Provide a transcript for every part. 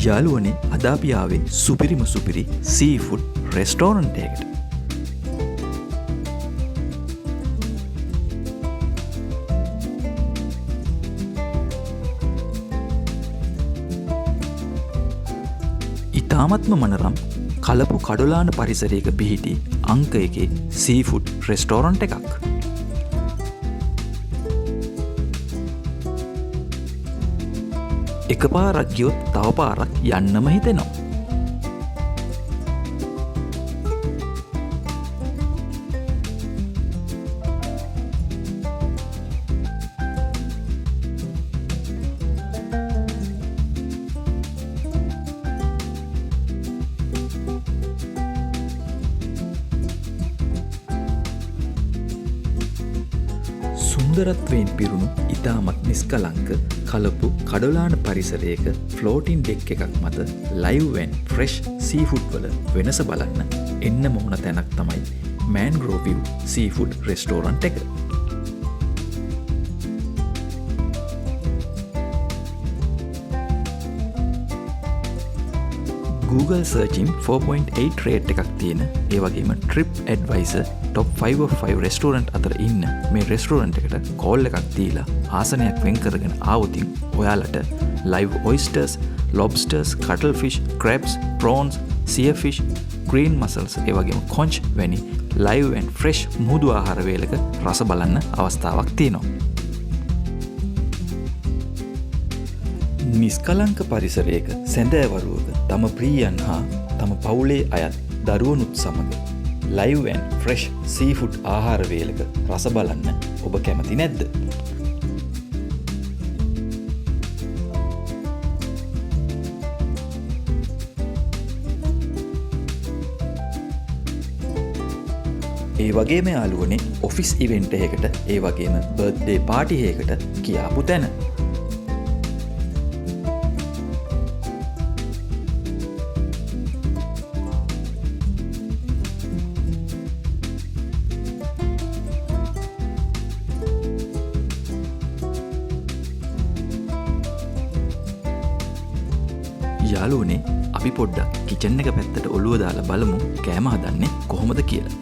යාළුවනේ අද අපි ආවේ සුපිරිම සුපිරි සීෆුඩ් රෙස්ටෝරන්ට් එකකට. ඉතාමත්ම මනරම් කලපු කඩොලාන පරිසරයක පිහිටි අංක එකේ සීෆුඩ් රෙස්ටෝරන්ට් එකක්. එක පාරක් ගියොත් තව පාරක් යන්නම හිතෙනවා. සුන්දරත්වයෙන් පිරුණු ඉතාමත් නිස්කලංක කලපු කඩොලාන පරිසරයක ෆ්ලෝටින් ඩෙක් එකක් මත ලයිව් ඇන් ෆ්‍රෙෂ් සීෆුඩ් වල වෙනස බලන්න එන්න මොන තැනක් තමයි mangrove සීෆුඩ් රෙස්ටෝරන්ට් එක. Google searching 4.8 rate එකක් තියෙන ඒ වගේම Trip Advisor top 5 of 5 restaurant අතර ඉන්න මේ restaurant එකට call එකක් දීලා ආසනයක් වෙන් කරගෙන ආවොතින් ඔයාලට live oysters, lobsters, cuttlefish, crabs, prawns, seafish, green mussels ඒ වගේම conch වැනි live and fresh මුහුදු ආහාර වේලක රස බලන්න අවස්ථාවක් තියෙනවා. නිස්කලංක පරිසරයක සැඳෑවරුවක තම ප්‍රියයන් හා තම පවුලේ අයත් දරුවනුත් සමඟ ලයිව් ඇන් ෆ්‍රෙෂ් සීෆුඩ් ආහාර වේලක රස බලන්න ඔබ කැමති නැද්ද? ඒ වගේම යාළුවනේ ඔෆිස් ඉවෙන්ට් එකකට ඒ වගේම බර්ත්ඩේ පාටි එකකට කියාපු තැන. යාළුවනේ අපි පොඩ්ඩක් කිචන් එක පැත්තට ඔළුව දාලා බලමු කෑම හදන්නේ කොහොමද කියලා.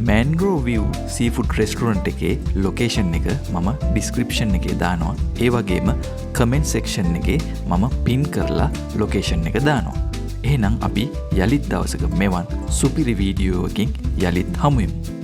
mangrove view seafood restaurant එකේ location එක මම description එකේ දානවා. ඒ වගේම comment section එකේ මම pin කරලා location එක දානවා. එහෙනම් අපි යලිත් දවසක මෙවන් සුපිරි වීඩියෝ එකකින් යලිත් හමු වෙමු.